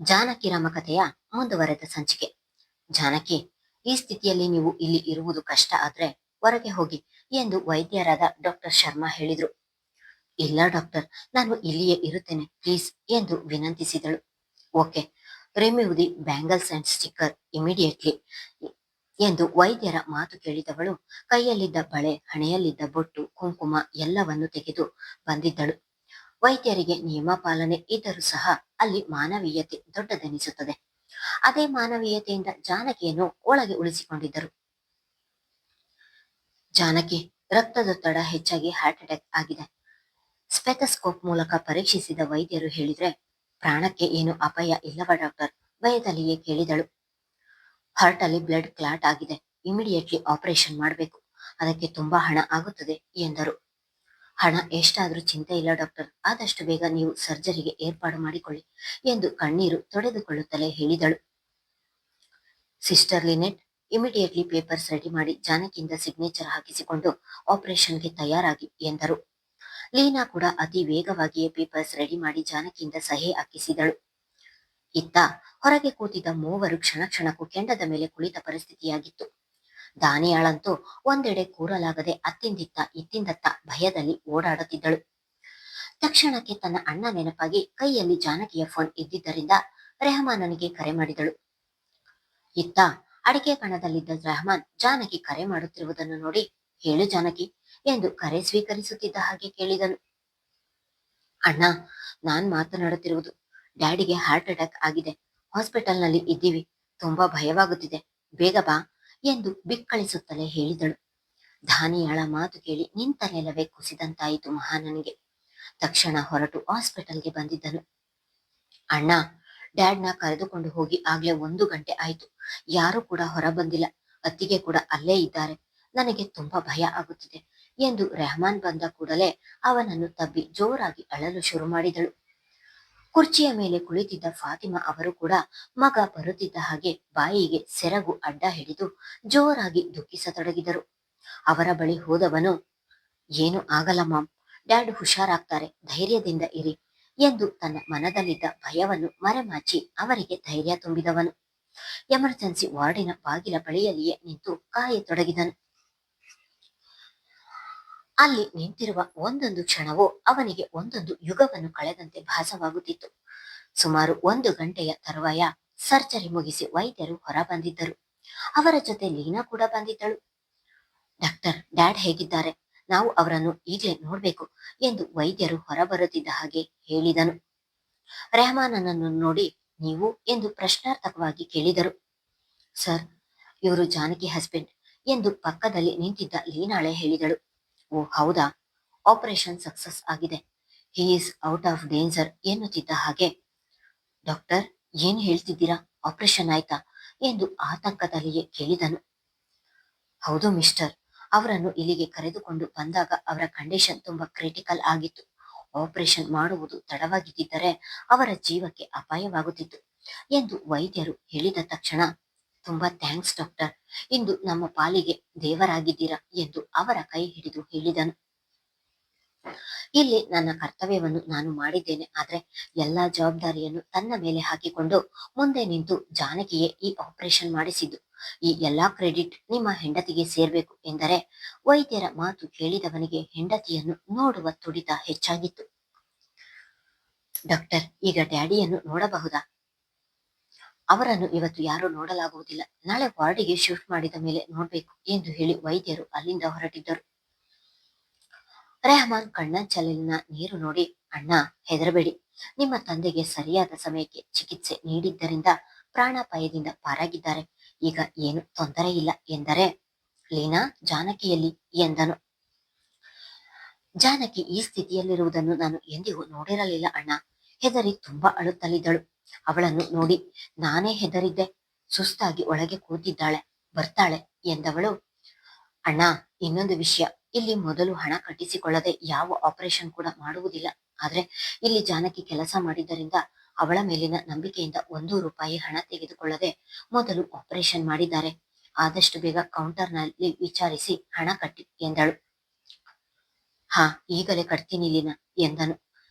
ಜಾನಕಿ ರಾಮ ಕಥೆಯ ಮುಂದುವರೆದ ಸಂಚಿಕೆ. ಜಾನಕಿ, ಈ ಸ್ಥಿತಿಯಲ್ಲಿ ನೀವು ಇಲ್ಲಿ ಇರುವುದು ಕಷ್ಟ ಆದ್ರೆ ಹೊರಗೆ ಹೋಗಿ ಎಂದು ವೈದ್ಯರಾದ ಡಾಕ್ಟರ್ ಶರ್ಮಾ ಹೇಳಿದ್ರು. ಇಲ್ಲ ಡಾಕ್ಟರ್, ನಾನು ಇಲ್ಲಿಯೇ ಇರುತ್ತೇನೆ ಪ್ಲೀಸ್ ಎಂದು ವಿನಂತಿಸಿದಳು. Okay, remove the bangles and sticker immediately ಎಂದು ವೈದ್ಯರ ಮಾತು ಕೇಳಿದವಳು ಕೈಯಲ್ಲಿದ್ದ ಬಳೆ, ಹಣೆಯಲ್ಲಿದ್ದ ಬೊಟ್ಟು, ಕುಂಕುಮ ಎಲ್ಲವನ್ನು ತೆಗೆದು ಬಂದಿದ್ದಳು. ವೈದ್ಯರಿಗೆ ನಿಯಮ ಪಾಲನೆ ಇದ್ದರೂ ಸಹ ಅಲ್ಲಿ ಮಾನವೀಯತೆ ದೊಡ್ಡದೆನಿಸುತ್ತದೆ. ಅದೇ ಮಾನವೀಯತೆಯಿಂದ ಜಾನಕಿಯನ್ನು ಒಳಗೆ ಉಳಿಸಿಕೊಂಡಿದ್ದರು. ಜಾನಕಿ, ರಕ್ತದೊತ್ತಡ ಹೆಚ್ಚಾಗಿ ಹಾರ್ಟ್ ಅಟ್ಯಾಕ್ ಆಗಿದೆ. ಸ್ಪೆಥಸ್ಕೋಪ್ ಮೂಲಕ ಪರೀಕ್ಷಿಸಿದ ವೈದ್ಯರು ಹೇಳಿದ್ರೆ, ಪ್ರಾಣಕ್ಕೆ ಏನು ಅಪಾಯ ಇಲ್ಲವಾ ಡಾಕ್ಟರ್? ಭಯದಲ್ಲಿಯೇ ಕೇಳಿದಳು. ಹಾರ್ಟ್ ಅಲ್ಲಿ ಬ್ಲಡ್ ಕ್ಲಾಟ್ ಆಗಿದೆ, ಇಮಿಡಿಯೇಟ್ಲಿ ಆಪರೇಷನ್ ಮಾಡಬೇಕು, ಅದಕ್ಕೆ ತುಂಬಾ ಹಣ ಆಗುತ್ತದೆ ಎಂದರು. ಹಣ ಎಷ್ಟಾದ್ರೂ ಚಿಂತೆ ಇಲ್ಲ ಡಾಕ್ಟರ್, ಆದಷ್ಟು ಬೇಗ ನೀವು ಸರ್ಜರಿಗೆ ಏರ್ಪಾಡು ಮಾಡಿಕೊಳ್ಳಿ ಎಂದು ಕಣ್ಣೀರು ತೊಡೆದುಕೊಳ್ಳುತ್ತಲೇ ಹೇಳಿದಳು. Sister Lynette, immediately papers ready ಮಾಡಿ ಜಾನಕಿಯಿಂದ ಸಿಗ್ನೇಚರ್ ಹಾಕಿಸಿಕೊಂಡು ಆಪರೇಷನ್ಗೆ ತಯಾರಾಗಿ ಎಂದರು. ಲೀನಾ ಕೂಡ ಅತಿ ವೇಗವಾಗಿಯೇ ಪೇಪರ್ಸ್ ರೆಡಿ ಮಾಡಿ ಜಾನಕಿಯಿಂದ ಸಹಿ ಹಾಕಿಸಿದಳು. ಇತ್ತ ಹೊರಗೆ ಕೂತಿದ್ದ ಮೂವರು ಕ್ಷಣ ಕ್ಷಣಕ್ಕೂ ಕೆಂಡದ ಮೇಲೆ ಕುಳಿತ ಪರಿಸ್ಥಿತಿಯಾಗಿತ್ತು. ದಾನಿಯಾಳಂತೂ ಒಂದೆಡೆ ಕೂರಲಾಗದೆ ಅತ್ತಿಂದಿತ್ತ ಇತ್ತಿಂದತ್ತ ಭಯದಲ್ಲಿ ಓಡಾಡುತ್ತಿದ್ದಳು. ತಕ್ಷಣಕ್ಕೆ ತನ್ನ ಅಣ್ಣ ನೆನಪಾಗಿ ಕೈಯಲ್ಲಿ ಜಾನಕಿಯ ಫೋನ್ ಇದ್ದಿದ್ದರಿಂದ ರೆಹಮಾನನಿಗೆ ಕರೆ ಮಾಡಿದಳು. ಇತ್ತ ಅಡಿಕೆ ಕಣದಲ್ಲಿದ್ದ ರೆಹಮಾನ್ ಜಾನಕಿ ಕರೆ ಮಾಡುತ್ತಿರುವುದನ್ನು ನೋಡಿ, ಹೇಳು ಜಾನಕಿ ಎಂದು ಕರೆ ಸ್ವೀಕರಿಸುತ್ತಿದ್ದ ಹಾಗೆ ಕೇಳಿದನು. ಅಣ್ಣ, ನಾನ್ ಮಾತನಾಡುತ್ತಿರುವುದು. ಡ್ಯಾಡಿಗೆ ಹಾರ್ಟ್ ಅಟ್ಯಾಕ್ ಆಗಿದೆ, ಹಾಸ್ಪಿಟಲ್ನಲ್ಲಿ ಇದ್ದೀವಿ, ತುಂಬಾ ಭಯವಾಗುತ್ತಿದೆ, ಬೇಗ ಬಾ ಎಂದು ಬಿಕ್ಕಳಿಸುತ್ತಲೇ ಹೇಳಿದಳು. ಧಾನಿಯಾಳ ಮಾತು ಕೇಳಿ ನಿಂತ ನೆಲವೇ ಕುಸಿದಂತಾಯಿತು ಮಹಾನನಿಗೆ. ತಕ್ಷಣ ಹೊರಟು ಹಾಸ್ಪಿಟಲ್ಗೆ ಬಂದಿದ್ದನು. ಅಣ್ಣ, ಡ್ಯಾಡ್ನ ಕರೆದುಕೊಂಡು ಹೋಗಿ ಆಗ್ಲೇ 1 ಗಂಟೆ ಆಯ್ತು, ಯಾರು ಕೂಡ ಹೊರ ಬಂದಿಲ್ಲ, ಅತ್ತಿಗೆ ಕೂಡ ಅಲ್ಲೇ ಇದ್ದಾರೆ, ನನಗೆ ತುಂಬಾ ಭಯ ಆಗುತ್ತಿದೆ ಎಂದು ರೆಹಮಾನ್ ಬಂದ ಕೂಡಲೇ ಅವನನ್ನು ತಬ್ಬಿ ಜೋರಾಗಿ ಅಳಲು ಶುರು ಮಾಡಿದಳು. ಕುರ್ಚಿಯ ಮೇಲೆ ಕುಳಿತಿದ್ದ ಫಾತಿಮಾ ಅವರು ಕೂಡ ಮಗ ಬರುತ್ತಿದ್ದ ಹಾಗೆ ಬಾಯಿಗೆ ಸೆರಗು ಅಡ್ಡ ಹಿಡಿದು ಜೋರಾಗಿ ದುಃಖಿಸತೊಡಗಿದರು. ಅವರ ಬಳಿ ಹೋದವನು, ಏನು ಆಗಲ್ಲ ಮಾಮ್, ಡ್ಯಾಡ್ ಹುಷಾರಾಗ್ತಾರೆ, ಧೈರ್ಯದಿಂದ ಇರಿ ಎಂದು ತನ್ನ ಮನದಲ್ಲಿದ್ದ ಭಯವನ್ನು ಮರೆಮಾಚಿ ಅವರಿಗೆ ಧೈರ್ಯ ತುಂಬಿದವನು ಎಮರ್ಜೆನ್ಸಿ ವಾರ್ಡಿನ ಬಾಗಿಲ ಬಳಿಯಲ್ಲಿಯೇ ನಿಂತು ಕಾಯತೊಡಗಿದನು. ಅಲ್ಲಿ ನಿಂತಿರುವ ಒಂದೊಂದು ಕ್ಷಣವೂ ಅವನಿಗೆ ಒಂದೊಂದು ಯುಗವನ್ನು ಕಳೆದಂತೆ ಭಾಸವಾಗುತ್ತಿತ್ತು. ಸುಮಾರು 1 ಗಂಟೆಯ ತರುವಾಯ ಸರ್ಜರಿ ಮುಗಿಸಿ ವೈದ್ಯರು ಹೊರ ಬಂದಿದ್ದರು. ಅವರ ಜೊತೆ ಲೀನಾ ಕೂಡ ಬಂದಿದ್ದಳು. ಡಾಕ್ಟರ್, ಡ್ಯಾಡ್ ಹೇಗಿದ್ದಾರೆ? ನಾವು ಅವರನ್ನು ಈಗಲೇ ನೋಡ್ಬೇಕು ಎಂದು ವೈದ್ಯರು ಹೊರಬರುತ್ತಿದ್ದ ಹಾಗೆ ಹೇಳಿದನು. ರೆಹಮಾನನನ್ನು ನೋಡಿ, ನೀವು ಎಂದು ಪ್ರಶ್ನಾರ್ಥಕವಾಗಿ ಕೇಳಿದರು. ಸರ್, ಇವರು ಜಾನಕಿ ಹಸ್ಬೆಂಡ್ ಎಂದು ಪಕ್ಕದಲ್ಲಿ ನಿಂತಿದ್ದ ಲೀನಾಳೆ ಹೇಳಿದಳು. ಓ ಹೌದಾ, ಆಪರೇಷನ್ ಸಕ್ಸಸ್ ಆಗಿದೆ, he is out of danger ಎನ್ನುತ್ತಿದ್ದ ಹಾಗೆ, ಡಾಕ್ಟರ್ ಏನ್ ಹೇಳ್ತಿದ್ದೀರಾ, ಆಪರೇಷನ್ ಆಯ್ತಾ ಎಂದು ಆತಂಕದಲ್ಲಿಯೇ ಕೇಳಿದನು. ಹೌದು ಮಿಸ್ಟರ್, ಅವರನ್ನು ಇಲ್ಲಿಗೆ ಕರೆದುಕೊಂಡು ಬಂದಾಗ ಅವರ ಕಂಡೀಷನ್ ತುಂಬಾ ಕ್ರಿಟಿಕಲ್ ಆಗಿತ್ತು. ಆಪರೇಷನ್ ಮಾಡುವುದು ತಡವಾಗಿದ್ದರೆ ಅವರ ಜೀವಕ್ಕೆ ಅಪಾಯವಾಗುತ್ತಿತ್ತು ಎಂದು ವೈದ್ಯರು ಹೇಳಿದ ತಕ್ಷಣ, ತುಂಬಾ ಥ್ಯಾಂಕ್ಸ್ ಡಾಕ್ಟರ್, ಇಂದು ನಮ್ಮ ಪಾಲಿಗೆ ದೇವರಾಗಿದ್ದೀರಾ ಎಂದು ಅವರ ಕೈ ಹಿಡಿದು ಹೇಳಿದನು. ಇಲ್ಲಿ ನನ್ನ ಕರ್ತವ್ಯವನ್ನು ನಾನು ಮಾಡಿದ್ದೇನೆ, ಆದ್ರೆ ಎಲ್ಲಾ ಜವಾಬ್ದಾರಿಯನ್ನು ತನ್ನ ಮೇಲೆ ಹಾಕಿಕೊಂಡು ಮುಂದೆ ನಿಂತು ಜಾನಕಿಯೇ ಈ ಆಪರೇಷನ್ ಮಾಡಿಸಿದ್ದು, ಈ ಎಲ್ಲಾ ಕ್ರೆಡಿಟ್ ನಿಮ್ಮ ಹೆಂಡತಿಗೆ ಸೇರ್ಬೇಕು ಎಂದರೆ ವೈದ್ಯರ ಮಾತು ಕೇಳಿದವನಿಗೆ ಹೆಂಡತಿಯನ್ನು ನೋಡುವ ತುಡಿತ ಹೆಚ್ಚಾಗಿತ್ತು. ಡಾಕ್ಟರ್, ಈಗ ಡ್ಯಾಡಿಯನ್ನು ನೋಡಬಹುದಾ? ಅವರನ್ನು ಇವತ್ತು ಯಾರು ನೋಡಲಾಗುವುದಿಲ್ಲ, ನಾಳೆ ವಾರ್ಡಿಗೆ ಶಿಫ್ಟ್ ಮಾಡಿದ ಮೇಲೆ ನೋಡ್ಬೇಕು ಎಂದು ಹೇಳಿ ವೈದ್ಯರು ಅಲ್ಲಿಂದ ಹೊರಟಿದ್ದರು. ರೆಹಮಾನ್ ಕಣ್ಣಂಚಲಿನ ನೀರು ನೋಡಿ, ಅಣ್ಣ ಹೆದರಬೇಡಿ, ನಿಮ್ಮ ತಂದೆಗೆ ಸರಿಯಾದ ಸಮಯಕ್ಕೆ ಚಿಕಿತ್ಸೆ ನೀಡಿದ್ದರಿಂದ ಪ್ರಾಣಾಪಾಯದಿಂದ ಪಾರಾಗಿದ್ದಾರೆ, ಈಗ ಏನು ತೊಂದರೆ ಇಲ್ಲ ಎಂದರೆ, ಲೀನಾ ಜಾನಕಿಯಲ್ಲಿ ಎಂದನು. ಜಾನಕಿ ಈ ಸ್ಥಿತಿಯಲ್ಲಿರುವುದನ್ನು ನಾನು ಎಂದಿಗೂ ನೋಡಿರಲಿಲ್ಲ ಅಣ್ಣ, ಹೆದರಿ ತುಂಬಾ ಅಳುತ್ತಲಿದ್ದಳು. ಅವಳನ್ನು ನೋಡಿ ನಾನೇ ಹೆದರಿದ್ದೆ, ಸುಸ್ತಾಗಿ ಒಳಗೆ ಕೂತಿದ್ದಾಳೆ, ಬರ್ತಾಳೆ ಎಂದವಳು. ಅಣ್ಣ, ಇನ್ನೊಂದು ವಿಷಯ, ಇಲ್ಲಿ ಮೊದಲು ಹಣ ಕಟ್ಟಿಸಿಕೊಳ್ಳದೆ ಯಾವ ಆಪರೇಷನ್ ಕೂಡ ಮಾಡುವುದಿಲ್ಲ, ಆದ್ರೆ ಇಲ್ಲಿ ಜಾನಕಿ ಕೆಲಸ ಮಾಡಿದ್ದರಿಂದ ಅವಳ ಮೇಲಿನ ನಂಬಿಕೆಯಿಂದ 1 ರೂಪಾಯಿ ಹಣ ತೆಗೆದುಕೊಳ್ಳದೆ ಮೊದಲು ಆಪರೇಷನ್ ಮಾಡಿದ್ದಾರೆ, ಆದಷ್ಟು ಬೇಗ ಕೌಂಟರ್ನಲ್ಲಿ ವಿಚಾರಿಸಿ ಹಣ ಕಟ್ಟಿ ಎಂದಳು. ಹಾ, ಈಗಲೇ ಕಟ್ತೀನಿ ಲೀನಾ ಎಂದನು.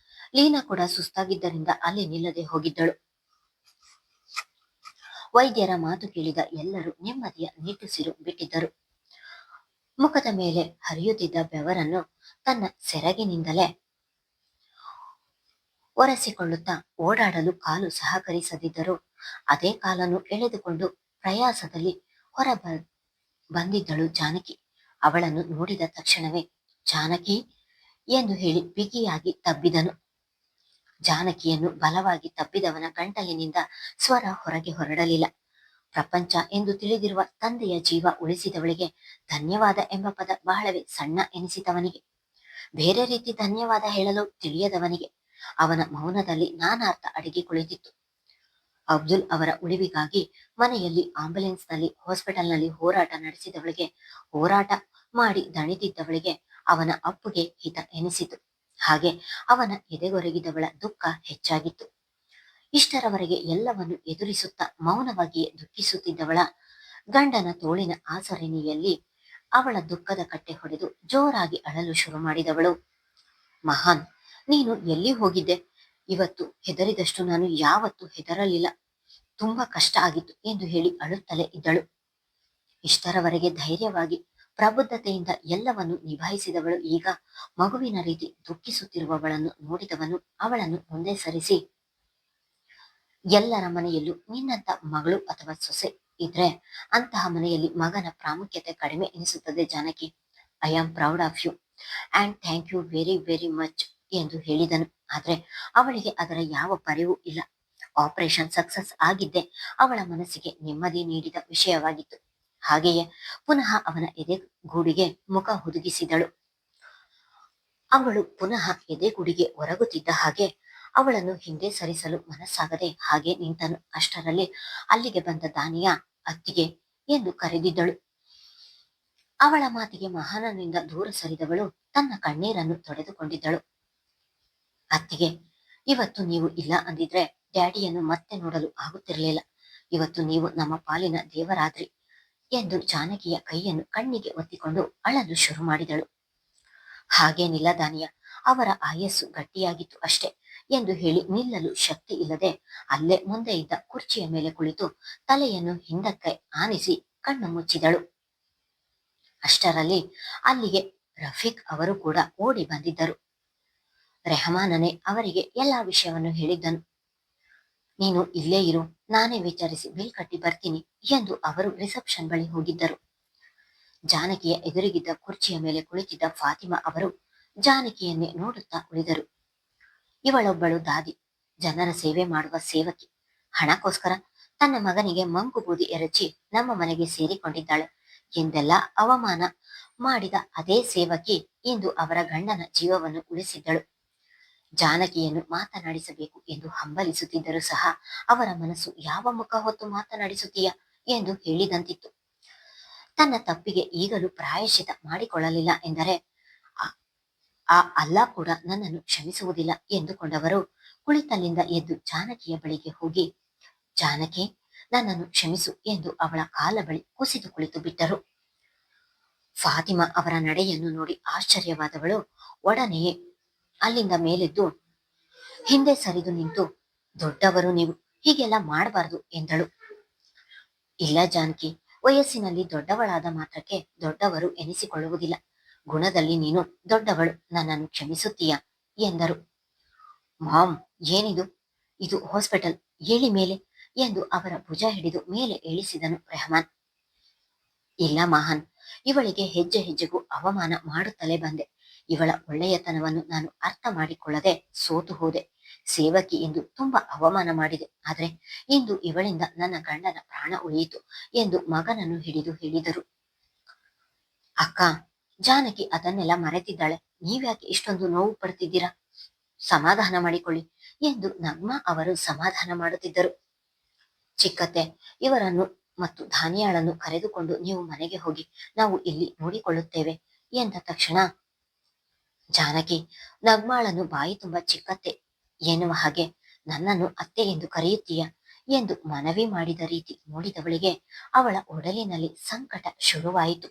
ಲೀನಾ ಕೂಡ ಸುಸ್ತಾಗಿದ್ದರಿಂದ ಅಲ್ಲಿ ನಿಲ್ಲದೆ ಹೋಗಿದ್ದಳು. ವೈದ್ಯರ ಮಾತು ಕೇಳಿದ ಎಲ್ಲರೂ ನೆಮ್ಮದಿಯ ನಿಟ್ಟುಸಿರು ಬಿಟ್ಟಿದ್ದರು. ಮುಖದ ಮೇಲೆ ಹರಿಯುತ್ತಿದ್ದ ಬೆವರನ್ನು ತನ್ನ ಸೆರಗಿನಿಂದಲೇ ಒರೆಸಿಕೊಳ್ಳುತ್ತಾ ಓಡಾಡಲು ಕಾಲು ಸಹಕರಿಸದಿದ್ದರೂ ಅದೇ ಕಾಲನ್ನು ಎಳೆದುಕೊಂಡು ಪ್ರಯಾಸದಲ್ಲಿ ಹೊರ ಬಂದಿದ್ದಳು ಜಾನಕಿ. ಅವಳನ್ನು ನೋಡಿದ ತಕ್ಷಣವೇ ಜಾನಕಿ ಎಂದು ಹೇಳಿ ಬಿಗಿಯಾಗಿ ತಬ್ಬಿದನು. ಜಾನಕಿಯನ್ನು ಬಲವಾಗಿ ತಬ್ಬಿದವನ ಗಂಟಲಿನಿಂದ ಸ್ವರ ಹೊರಗೆ ಹೊರಡಲಿಲ್ಲ. ಪ್ರಪಂಚ ಎಂದು ತಿಳಿದಿರುವ ತಂದೆಯ ಜೀವ ಉಳಿಸಿದವಳಿಗೆ ಧನ್ಯವಾದ ಎಂಬ ಪದ ಬಹಳವೇ ಸಣ್ಣ ಎನಿಸಿದವನಿಗೆ, ಬೇರೆ ರೀತಿ ಧನ್ಯವಾದ ಹೇಳಲು ತಿಳಿಯದವನಿಗೆ ಅವನ ಮೌನದಲ್ಲಿ ನಾನಾರ್ಥ ಅಡಗಿ ಕುಳಿತಿತ್ತು. ಅಬ್ದುಲ್ ಅವರ ಉಳಿವಿಗಾಗಿ ಮನೆಯಲ್ಲಿ ಆಂಬ್ಯುಲೆನ್ಸ್ನಲ್ಲಿ ಹಾಸ್ಪಿಟಲ್ನಲ್ಲಿ ಹೋರಾಟ ನಡೆಸಿದವಳಿಗೆ, ಹೋರಾಟ ಮಾಡಿ ದಣಿದಿದ್ದವಳಿಗೆ ಅವನ ಅಪ್ಪುಗೆ ಹಿತ ಎನಿಸಿತು. ಹಾಗೆ ಅವನ ಎದೆಗೊರಗಿದವಳ ದುಃಖ ಹೆಚ್ಚಾಗಿತ್ತು. ಇಷ್ಟರವರೆಗೆ ಎಲ್ಲವನ್ನು ಎದುರಿಸುತ್ತಾ ಮೌನವಾಗಿಯೇ ದುಃಖಿಸುತ್ತಿದ್ದವಳ ಗಂಡನ ತೋಳಿನ ಆಸರೆನಿಯಲ್ಲಿ ಅವಳ ದುಃಖದ ಕಟ್ಟೆ ಹೊಡೆದು ಜೋರಾಗಿ ಅಳಲು ಶುರು ಮಾಡಿದವಳು. ಮಹಾನ್, ನೀನು ಎಲ್ಲಿ ಹೋಗಿದ್ದೆ? ಇವತ್ತು ಹೆದರಿದಷ್ಟು ನಾನು ಯಾವತ್ತೂ ಹೆದರಲಿಲ್ಲ. ತುಂಬಾ ಕಷ್ಟ ಆಗಿತ್ತು ಎಂದು ಹೇಳಿ ಅಳುತ್ತಲೇ ಇದ್ದಳು. ಇಷ್ಟರವರೆಗೆ ಧೈರ್ಯವಾಗಿ ಪ್ರಬುದ್ಧತೆಯಿಂದ ಎಲ್ಲವನ್ನು ನಿಭಾಯಿಸಿದವಳು ಈಗ ಮಗುವಿನ ರೀತಿ ದುಃಖಿಸುತ್ತಿರುವವಳನ್ನು ನೋಡಿದವನು ಅವಳನ್ನು ಮುಂದೆ ಸರಿಸಿ, ಎಲ್ಲರ ಮನೆಯಲ್ಲೂ ನಿನ್ನಂತ ಮಗಳು ಅಥವಾ ಸೊಸೆ ಇದ್ರೆ ಅಂತಹ ಮನೆಯಲ್ಲಿ ಮಗನ ಪ್ರಾಮುಖ್ಯತೆ ಕಡಿಮೆ ಎನಿಸುತ್ತದೆ Janaki. I am proud of you and thank you very very much ಎಂದು ಹೇಳಿದನು. ಆದ್ರೆ ಅವಳಿಗೆ ಅದರ ಯಾವ ಪರಿವೂ ಇಲ್ಲ. ಆಪರೇಷನ್ ಸಕ್ಸಸ್ ಆಗಿದ್ದೆ ಅವಳ ಮನಸ್ಸಿಗೆ ನೆಮ್ಮದಿ ನೀಡಿದ ವಿಷಯವಾಗಿತ್ತು. ಹಾಗೆಯೇ ಪುನಃ ಅವನ ಎದೆಗೂಡಿಗೆ ಮುಖ ಹುದುಗಿಸಿದಳು. ಅವಳು ಪುನಃ ಎದೆಗೂಡಿಗೆ ಒರಗುತ್ತಿದ್ದ ಹಾಗೆ ಅವಳನ್ನು ಹಿಂದೆ ಸರಿಸಲು ಮನಸ್ಸಾಗದೆ ಹಾಗೆ ನಿಂತನು. ಅಷ್ಟರಲ್ಲಿ ಅಲ್ಲಿಗೆ ಬಂದ ದಾನಿಯ ಅತ್ತಿಗೆ ಎಂದು ಕರೆದಿದ್ದಳು. ಅವಳ ಮಾತಿಗೆ ಮಹಾನನಿಂದ ದೂರ ಸರಿದವಳು ತನ್ನ ಕಣ್ಣೀರನ್ನು ತೊಡೆದುಕೊಂಡಿದ್ದಳು. ಅತ್ತಿಗೆ, ಇವತ್ತು ನೀವು ಇಲ್ಲ ಅಂದಿದ್ರೆ ಡ್ಯಾಡಿಯನ್ನು ಮತ್ತೆ ನೋಡಲು ಆಗುತ್ತಿರಲಿಲ್ಲ. ಇವತ್ತು ನೀವು ನಮ್ಮ ಪಾಲಿನ ದೇವರಾದ್ರಿ ಎಂದು ಜಾನಕಿಯ ಕೈಯನ್ನು ಕಣ್ಣಿಗೆ ಒತ್ತಿಕೊಂಡು ಅಳಲು ಶುರು ಮಾಡಿದಳು. ಹಾಗೇನಿಲ್ಲ ದಾನಿಯ, ಅವರ ಆಯಸ್ಸು ಗಟ್ಟಿಯಾಗಿತ್ತು ಅಷ್ಟೇ ಎಂದು ಹೇಳಿ ನಿಲ್ಲಲು ಶಕ್ತಿ ಇಲ್ಲದೆ ಅಲ್ಲೇ ಮುಂದೆ ಇದ್ದ ಕುರ್ಚಿಯ ಮೇಲೆ ಕುಳಿತು ತಲೆಯನ್ನು ಹಿಂದಕ್ಕೆ ಆನಿಸಿ ಕಣ್ಣು ಮುಚ್ಚಿದಳು. ಅಷ್ಟರಲ್ಲಿ ಅಲ್ಲಿಗೆ ರಫೀಕ್ ಅವರು ಕೂಡ ಓಡಿ ಬಂದಿದ್ದರು. ರೆಹಮಾನನೇ ಅವರಿಗೆ ಎಲ್ಲಾ ವಿಷಯವನ್ನು ಹೇಳಿದ್ದನು. ನೀನು ಇಲ್ಲೇ ಇರು, ನಾನೇ ವಿಚಾರಿಸಿ ಬಿಲ್ ಕಟ್ಟಿ ಬರ್ತೀನಿ ಎಂದು ಅವರು ರಿಸೆಪ್ಷನ್ ಬಳಿ ಹೋಗಿದ್ದರು. ಜಾನಕಿಯ ಎದುರಿಗಿದ್ದ ಕುರ್ಚಿಯ ಮೇಲೆ ಕುಳಿತಿದ್ದ ಫಾತಿಮಾ ಅವರು ಜಾನಕಿಯನ್ನೇ ನೋಡುತ್ತಾ ಉಳಿದರು. ಇವಳೊಬ್ಬಳು ದಾದಿ, ಜನರ ಸೇವೆ ಮಾಡುವ ಸೇವಕಿ. ಹಣಕ್ಕೋಸ್ಕರ ತನ್ನ ಮಗನಿಗೆ ಮಂಕು ಬೂದಿ ಎರಚಿ ನಮ್ಮ ಮನೆಗೆ ಸೇರಿಕೊಂಡಿದ್ದಾಳೆ ಎಂದೆಲ್ಲ ಅವಮಾನ ಮಾಡಿದ ಅದೇ ಸೇವಕಿ ಇಂದು ಅವರ ಗಂಡನ ಜೀವವನ್ನು ಉಳಿಸಿದ್ದಳು. ಜಾನಕಿಯನ್ನು ಮಾತನಾಡಿಸಬೇಕು ಎಂದು ಹಂಬಲಿಸುತ್ತಿದ್ದರೂ ಸಹ ಅವರ ಮನಸ್ಸು ಯಾವ ಮುಖ ಹೊತ್ತು ಮಾತನಾಡಿಸುತ್ತೀಯ ಎಂದು ಹೇಳಿದಂತಿತ್ತು. ತನ್ನ ತಪ್ಪಿಗೆ ಈಗಲೂ ಪ್ರಾಯಶ್ಚಿತ ಮಾಡಿಕೊಳ್ಳಲಿಲ್ಲ ಎಂದರೆ ಆ ಅಲ್ಲಾ ಕೂಡ ನನ್ನನ್ನು ಕ್ಷಮಿಸುವುದಿಲ್ಲ ಎಂದುಕೊಂಡವರು ಕುಳಿತಲ್ಲಿಂದ ಎದ್ದು ಜಾನಕಿಯ ಬಳಿಗೆ ಹೋಗಿ, ಜಾನಕಿ, ನನ್ನನ್ನು ಕ್ಷಮಿಸು ಎಂದು ಅವಳ ಕಾಲ ಬಳಿ ಕುಸಿದು ಕುಳಿತು ಬಿಟ್ಟರು. ಫಾತಿಮಾ ಅವರ ನಡೆಯನ್ನು ನೋಡಿ ಆಶ್ಚರ್ಯವಾದವಳು ಒಡನೆಯೇ ಅಲ್ಲಿಂದ ಮೇಲೆದ್ದು ಹಿಂದೆ ಸರಿದು ನಿಂತು, ದೊಡ್ಡವರು ನೀವು, ಹೀಗೆಲ್ಲ ಮಾಡಬಾರದು ಎಂದಳು. ಇಲ್ಲ ಜಾನಕಿ, ವಯಸ್ಸಿನಲ್ಲಿ ದೊಡ್ಡವಳಾದ ಮಾತ್ರಕ್ಕೆ ದೊಡ್ಡವರು ಎನಿಸಿಕೊಳ್ಳುವುದಿಲ್ಲ. ಗುಣದಲ್ಲಿ ನೀನು ದೊಡ್ಡವಳು, ನನ್ನನ್ನು ಕ್ಷಮಿಸುತ್ತೀಯಾ ಎಂದರು. ಮಾಮ್, ಏನಿದು? ಇದು ಹಾಸ್ಪಿಟಲ್, ಏಳಿ ಮೇಲೆ ಎಂದು ಅವರ ಭುಜ ಹಿಡಿದು ಮೇಲೆ ಇಳಿಸಿದನು ರೆಹಮಾನ್. ಇಲ್ಲ ಮಹಾನ್, ಇವಳಿಗೆ ಹೆಜ್ಜೆ ಹೆಜ್ಜೆಗೂ ಅವಮಾನ ಮಾಡುತ್ತಲೇ ಬಂದೆ. ಇವಳ ಒಳ್ಳೆಯತನವನ್ನು ನಾನು ಅರ್ಥ ಮಾಡಿಕೊಳ್ಳದೆ ಸೋತು ಹೋದೆ. ಸೇವಕಿ ಎಂದು ತುಂಬಾ ಅವಮಾನ ಮಾಡಿದೆ. ಆದ್ರೆ ಇಂದು ಇವಳಿಂದ ನನ್ನ ಗಂಡನ ಪ್ರಾಣ ಉಳಿಯಿತು ಎಂದು ಮಗನನ್ನು ಹಿಡಿದು ಹೇಳಿದರು. ಅಕ್ಕ, ಜಾನಕಿ ಅದನ್ನೆಲ್ಲ ಮರೆತಿದ್ದಾಳೆ. ನೀವ್ಯಾಕೆ ಇಷ್ಟೊಂದು ನೋವು ಪಡ್ತಿದ್ದೀರಾ? ಸಮಾಧಾನ ಮಾಡಿಕೊಳ್ಳಿ ಎಂದು ನಗ್ಮಾ ಅವರು ಸಮಾಧಾನ ಮಾಡುತ್ತಿದ್ದರು. ಚಿಕ್ಕತ್ತೆ, ಇವರನ್ನು ಮತ್ತು ಧಾನ್ಯಾಳನ್ನು ಕರೆದುಕೊಂಡು ನೀವು ಮನೆಗೆ ಹೋಗಿ, ನಾವು ಇಲ್ಲಿ ನೋಡಿಕೊಳ್ಳುತ್ತೇವೆ ಎಂದ ತಕ್ಷಣ ಜಾನಕಿ ನಗ್ಮಾಳನ್ನು ಬಾಯಿ ತುಂಬ ಚಿಕ್ಕತ್ತೆ ಎನ್ನುವ ಹಾಗೆ, ನನ್ನನ್ನು ಅತ್ತೆ ಎಂದು ಕರೆಯುತ್ತೀಯ ಎಂದು ಮನವಿ ಮಾಡಿದ ರೀತಿ ನೋಡಿದವಳಿಗೆ ಅವಳ ಒಡಲಿನಲ್ಲಿ ಸಂಕಟ ಶುರುವಾಯಿತು.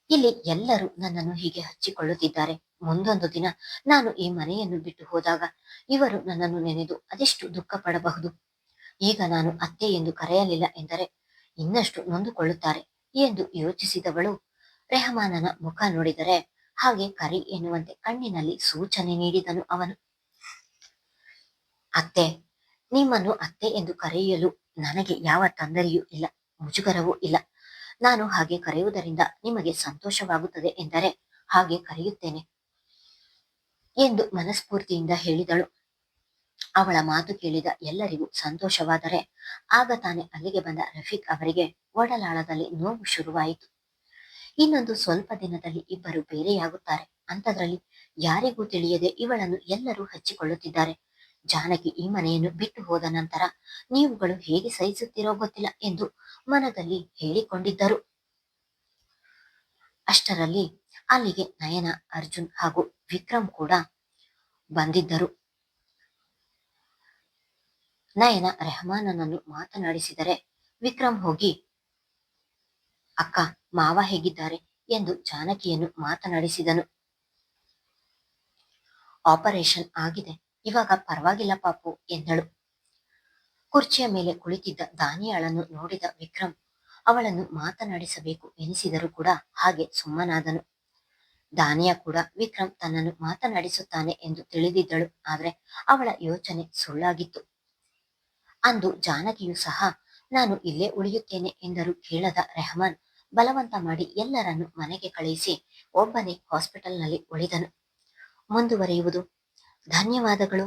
ಇಲ್ಲಿ ಎಲ್ಲರೂ ನನ್ನನ್ನು ಹೀಗೆ ಹಚ್ಚಿಕೊಳ್ಳುತ್ತಿದ್ದಾರೆ. ಮುಂದೊಂದು ದಿನ ನಾನು ಈ ಮನೆಯನ್ನು ಬಿಟ್ಟು ಹೋದಾಗ ಇವರು ನನ್ನನ್ನು ನೆನೆದು ಅದೆಷ್ಟು ದುಃಖ ಪಡಬಹುದು. ಈಗ ನಾನು ಅತ್ತೆ ಎಂದು ಕರೆಯಲಿಲ್ಲ ಎಂದರೆ ಇನ್ನಷ್ಟು ನೊಂದುಕೊಳ್ಳುತ್ತಾರೆ ಎಂದು ಯೋಚಿಸಿದವಳು ರೆಹಮಾನನ ಮುಖ ನೋಡಿದರೆ ಹಾಗೆ ಕರಿ ಎನ್ನುವಂತೆ ಕಣ್ಣಿನಲ್ಲಿ ಸೂಚನೆ ನೀಡಿದನು ಅವನು. ಅತ್ತೆ, ನಿಮ್ಮನ್ನು ಅತ್ತೆ ಎಂದು ಕರೆಯಲು ನನಗೆ ಯಾವ ತೊಂದರೆಯೂ ಇಲ್ಲ, ಮುಜುಗರವೂ ಇಲ್ಲ. ನಾನು ಹಾಗೆ ಕರೆಯುವುದರಿಂದ ನಿಮಗೆ ಸಂತೋಷವಾಗುತ್ತದೆ ಎಂದರೆ ಹಾಗೆ ಕರೆಯುತ್ತೇನೆ ಎಂದು ಮನಸ್ಫೂರ್ತಿಯಿಂದ ಹೇಳಿದಳು. ಅವಳ ಮಾತು ಕೇಳಿದ ಎಲ್ಲರಿಗೂ ಸಂತೋಷವಾದರೆ ಆಗ ತಾನೇ ಅಲ್ಲಿಗೆ ಬಂದ ರಫೀಕ್ ಅವರಿಗೆ ಒಡಲಾಳದಲ್ಲಿ ನೋವು ಶುರುವಾಯಿತು. ಇನ್ನೊಂದು ಸ್ವಲ್ಪ ದಿನದಲ್ಲಿ ಇಬ್ಬರು ಬೇರೆಯಾಗುತ್ತಾರೆ. ಅಂಥದ್ರಲ್ಲಿ ಯಾರಿಗೂ ತಿಳಿಯದೆ ಇವಳನ್ನು ಎಲ್ಲರೂ ಹಚ್ಚಿಕೊಳ್ಳುತ್ತಿದ್ದಾರೆ. ಜಾನಕಿ ಈ ಮನೆಯನ್ನು ಬಿಟ್ಟು ಹೋದ ನಂತರ ನೀವುಗಳು ಹೇಗೆ ಸಹಿಸುತ್ತಿರೋ ಗೊತ್ತಿಲ್ಲ ಎಂದು ಮನದಲ್ಲಿ ಹೇಳಿಕೊಂಡಿದ್ದರು. ಅಷ್ಟರಲ್ಲಿ ಅಲ್ಲಿಗೆ ನಯನ, ಅರ್ಜುನ್ ಹಾಗೂ ವಿಕ್ರಮ್ ಕೂಡ ಬಂದಿದ್ದರು. ನಯನ ರೆಹಮಾನನನ್ನು ಮಾತನಾಡಿಸಿದರೆ ವಿಕ್ರಮ್ ಹೋಗಿ ಅಕ್ಕ, ಮಾವ ಹೇಗಿದ್ದಾರೆ ಎಂದು ಜಾನಕಿಯನ್ನು ಮಾತನಾಡಿಸಿದನು. ಆಪರೇಷನ್ ಆಗಿದೆ, ಇವಾಗ ಪರವಾಗಿಲ್ಲ ಪಾಪು ಎಂದಳು. ಕುರ್ಚಿಯ ಮೇಲೆ ಕುಳಿತಿದ್ದ ದಾನಿಯಾಳನ್ನು ನೋಡಿದ ವಿಕ್ರಮ್ ಅವಳನ್ನು ಮಾತನಾಡಿಸಬೇಕು ಎನಿಸಿದರೂ ಕೂಡ ಹಾಗೆ ಸುಮ್ಮನಾದನು. ದಾನಿಯಾ ಕೂಡ ವಿಕ್ರಮ್ ತನ್ನನ್ನು ಮಾತನಾಡಿಸುತ್ತಾನೆ ಎಂದು ತಿಳಿದಿದ್ದಳು. ಆದರೆ ಅವಳ ಯೋಚನೆ ಸುಳ್ಳಾಗಿತ್ತು. ಅಂದು ಜಾನಕಿಯು ಸಹ ನಾನು ಇಲ್ಲೇ ಉಳಿಯುತ್ತೇನೆ ಎಂದರೂ ಕೇಳದ ರೆಹಮಾನ್ ಬಲವಂತ ಮಾಡಿ ಎಲ್ಲರನ್ನು ಮನೆಗೆ ಕಳುಹಿಸಿ ಒಬ್ಬನೇ ಹಾಸ್ಪಿಟಲ್ನಲ್ಲಿ ಉಳಿದನು. ಮುಂದುವರಿಯುವುದು. ಧನ್ಯವಾದಗಳು.